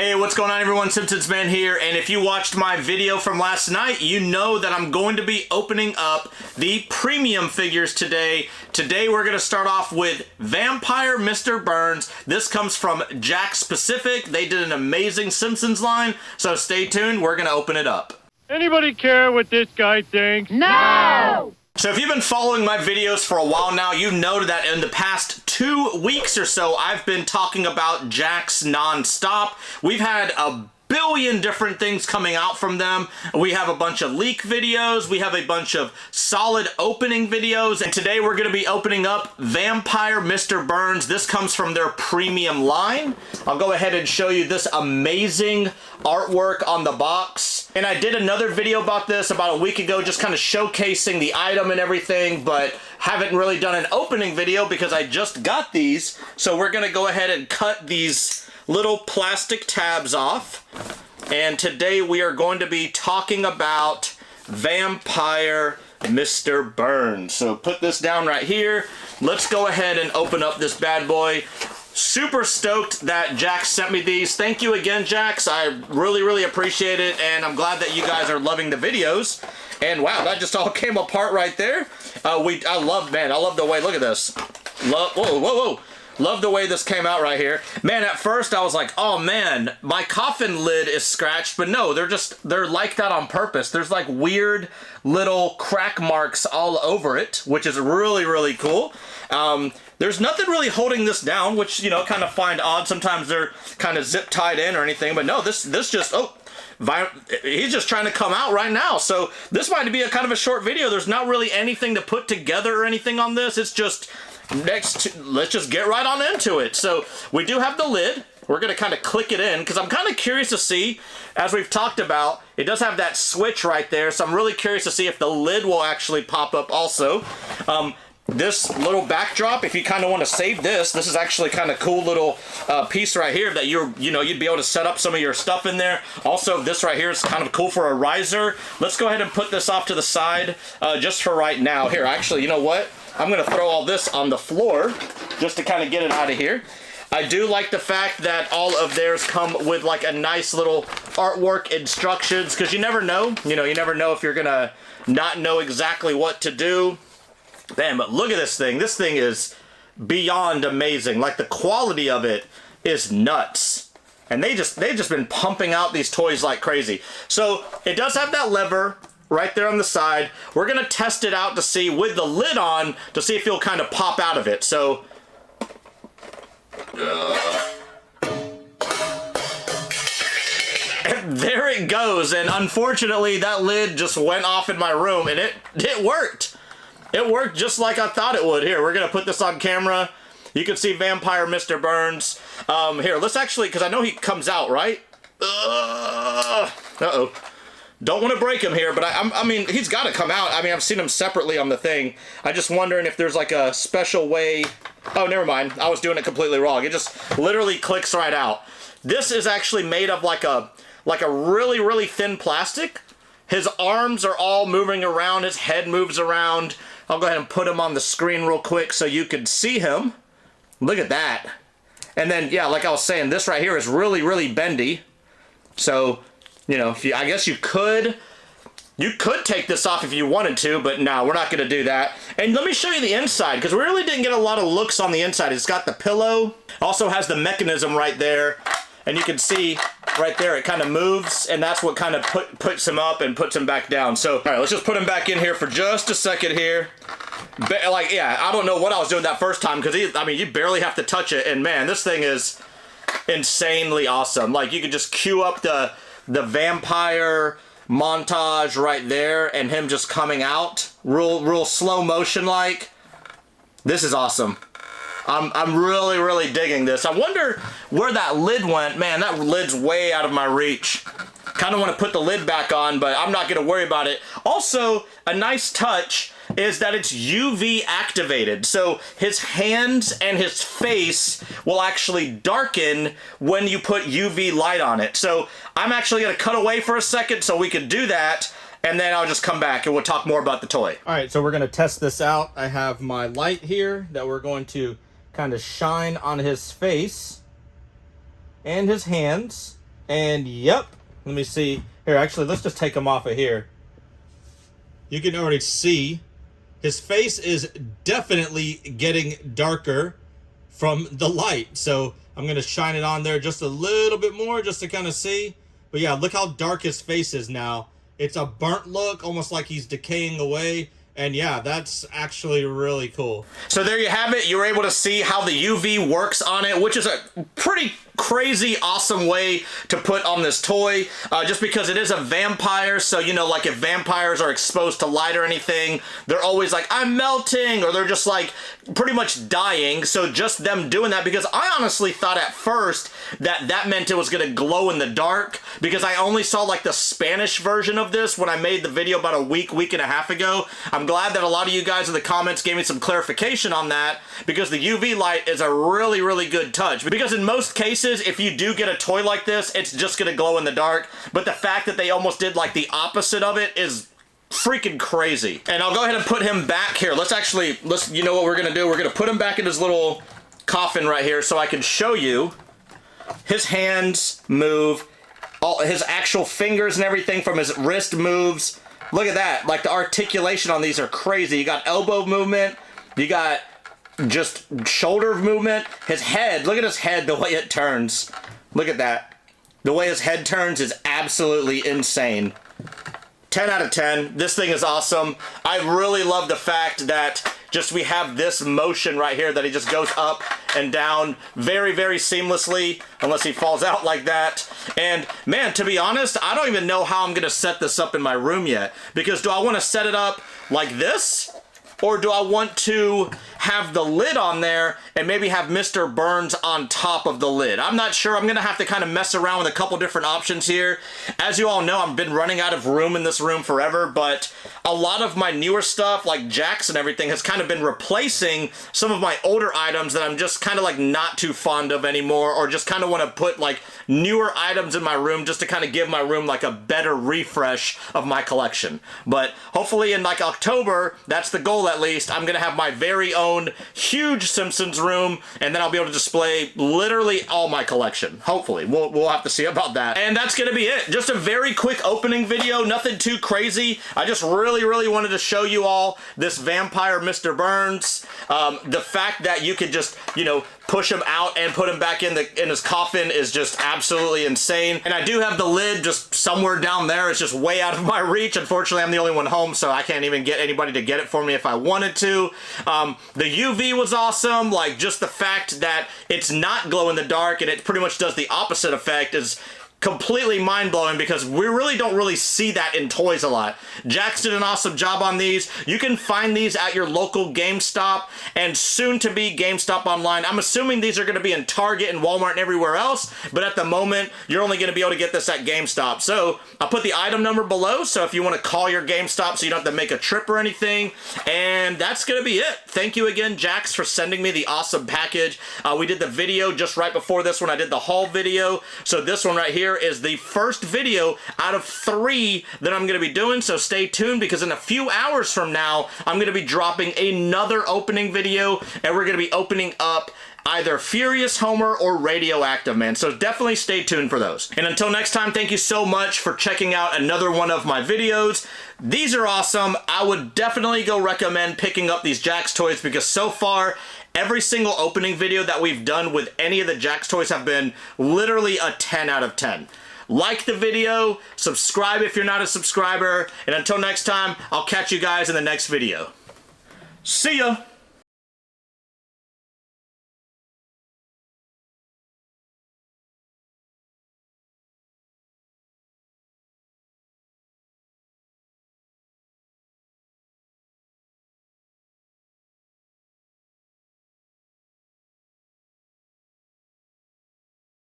Hey, what's going on everyone? Simpsons Man here, and if you watched my video from last night, you know that I'm going to be opening up the premium figures today. Today we're going to start off with Vampire Mr. Burns. This comes from Jakks Pacific. They did an amazing Simpsons line, so stay tuned. We're going to open it up. Anybody care what this guy thinks? No! So if you've been following my videos for a while now, you know that in the past 2 weeks or so, I've been talking about Jakks non-stop. We've had a billion different things coming out from them. We have a bunch of leak videos, we have a bunch of solid opening videos, and today we're going to be opening up Vampire Mr. Burns. This comes from their premium line. I'll go ahead and show you this amazing artwork on the box. And I did another video about this about a week ago, just kind of showcasing the item and everything, but haven't really done an opening video because I just got these. So we're going to go ahead and cut these little plastic tabs off, and today we are going to be talking about Vampire Mr. Burns. So put this down right here. Let's go ahead and open up this bad boy. Super stoked that Jakks sent me these. Thank you again, Jakks. I really appreciate it, and I'm glad that you guys are loving the videos. And wow, that just all came apart right there. I love the way, look at this. Whoa. Love the way this came out right here. Man, at first I was like, oh man, my coffin lid is scratched, but no, they're like that on purpose. There's like weird little crack marks all over it, which is really cool. There's nothing really holding this down, which, you know, kind of find odd. Sometimes they're kind of zip tied in or anything, but no, this just, he's just trying to come out right now. So this might be a kind of a short video. There's not really anything to put together or anything on this. It's just, let's just get right on into it. So we do have the lid. We're going to kind of click it in because I'm kind of curious to see, as we've talked about, it does have that switch right there. So I'm really curious to see if the lid will actually pop up also. This little backdrop, if you kind of want to save this is actually kind of cool little piece right here that you'd be able to set up some of your stuff in there. Also, this right here is kind of cool for a riser. Let's go ahead and put this off to the side just for right now. Here, actually, you know what? I'm going to throw all this on the floor just to kind of get it out of here. I do like the fact that all of theirs come with like a nice little artwork instructions, because you never know. You never know if you're going to not know exactly what to do. Man, but look at this thing. This thing is beyond amazing. Like, the quality of it is nuts. And they've just been pumping out these toys like crazy. So it does have that lever right there on the side. We're gonna test it out to see, with the lid on, to see if he'll kind of pop out of it. So and there it goes. And unfortunately that lid just went off in my room, and it worked. It worked just like I thought it would. Here, we're gonna put this on camera. You can see Vampire Mr. Burns. Here, let's actually, because I know he comes out, right? Uh-oh. Don't want to break him here, but I mean, he's got to come out. I mean, I've seen him separately on the thing. I'm just wondering if there's like a special way. Oh, never mind. I was doing it completely wrong. It just literally clicks right out. This is actually made of like a really thin plastic. His arms are all moving around. His head moves around. I'll go ahead and put him on the screen real quick so you can see him. Look at that. And then, yeah, like I was saying, this right here is really bendy. So, you know, I guess you could take this off if you wanted to, but no, we're not going to do that. And let me show you the inside, because we really didn't get a lot of looks on the inside. It's got the pillow. Also has the mechanism right there. And you can see right there, it kind of moves, and that's what kind of puts him up and puts him back down. So, all right, let's just put him back in here for just a second here. Like, yeah, I don't know what I was doing that first time, because you barely have to touch it, and man, this thing is insanely awesome. Like, you could just cue up the vampire montage right there, and him just coming out, real slow motion like. This is awesome. I'm really digging this. I wonder where that lid went. Man, that lid's way out of my reach. Kind of want to put the lid back on, but I'm not going to worry about it. Also, a nice touch is that it's UV activated. So his hands and his face will actually darken when you put UV light on it. So I'm actually going to cut away for a second so we can do that. And then I'll just come back and we'll talk more about the toy. All right, so we're going to test this out. I have my light here that we're going to kind of shine on his face and his hands. And yep, let me see. Here, actually, let's just take him off of here. You can already see his face is definitely getting darker from the light. So I'm going to shine it on there just a little bit more just to kind of see. But yeah, look how dark his face is now. It's a burnt look, almost like he's decaying away. And yeah, that's actually really cool. So there you have it. You were able to see how the UV works on it, which is a pretty crazy awesome way to put on this toy, just because it is a vampire. So, you know, like if vampires are exposed to light or anything, they're always like, I'm melting, or they're just like pretty much dying. So just them doing that, because I honestly thought at first that that meant it was going to glow in the dark, because I only saw like the Spanish version of this when I made the video about a week and a half ago. I'm glad that a lot of you guys in the comments gave me some clarification on that, because the UV light is a really, really good touch. Because in most cases, if you do get a toy like this, it's just gonna glow in the dark. But the fact that they almost did like the opposite of it is freaking crazy. And I'll go ahead and put him back here. You know what we're gonna do? We're gonna put him back in his little coffin right here so I can show you his hands move, all his actual fingers and everything from his wrist moves. Look at that. Like, the articulation on these are crazy. You got elbow movement, you got just shoulder movement. His head, look at his head, the way it turns. Look at that. The way his head turns is absolutely insane. 10 out of 10. This thing is awesome. I really love the fact that just we have this motion right here that he just goes up and down very, very seamlessly, unless he falls out like that. And man, to be honest, I don't even know how I'm gonna set this up in my room yet, because do I want to set it up like this? Or do I want to have the lid on there and maybe have Mr. Burns on top of the lid? I'm not sure. I'm going to have to kind of mess around with a couple different options here. As you all know, I've been running out of room in this room forever, but a lot of my newer stuff, like Jakks and everything, has kind of been replacing some of my older items that I'm just kind of like not too fond of anymore, or just kind of want to put like newer items in my room just to kind of give my room like a better refresh of my collection. But hopefully in like October, that's the goal at least, I'm going to have my very own huge Simpsons room, and then I'll be able to display literally all my collection. Hopefully. We'll have to see about that. And that's going to be it. Just a very quick opening video. Nothing too crazy. I just really wanted to show you all this vampire Mr. Burns. The fact that you could just, you know, push him out and put him back in his coffin is just absolutely insane. And I do have the lid just somewhere down there. It's just way out of my reach. Unfortunately, I'm the only one home, so I can't even get anybody to get it for me if I wanted to. The UV was awesome. Like, just the fact that it's not glow in the dark and it pretty much does the opposite effect is completely mind-blowing, because we really don't see that in toys a lot. Jakks did an awesome job on these. You can find these at your local GameStop and soon to be GameStop online. I'm assuming these are going to be in Target and Walmart and everywhere else, but at the moment you're only going to be able to get this at GameStop. So I'll put the item number below, so if you want to call your GameStop so you don't have to make a trip or anything. And that's going to be it. Thank you again, Jakks, for sending me the awesome package. We did the video just right before this one. I did the haul video, so this one right here is the first video out of 3 that I'm going to be doing, so stay tuned, because in a few hours from now I'm going to be dropping another opening video, and we're going to be opening up either Furious Homer or Radioactive Man, so definitely stay tuned for those. And until next time, thank you so much for checking out another one of my videos. These are awesome. I would definitely go recommend picking up these Jakks toys, because so far every single opening video that we've done with any of the Jakks toys have been literally a 10 out of 10. Like the video, subscribe if you're not a subscriber, and until next time, I'll catch you guys in the next video. See ya!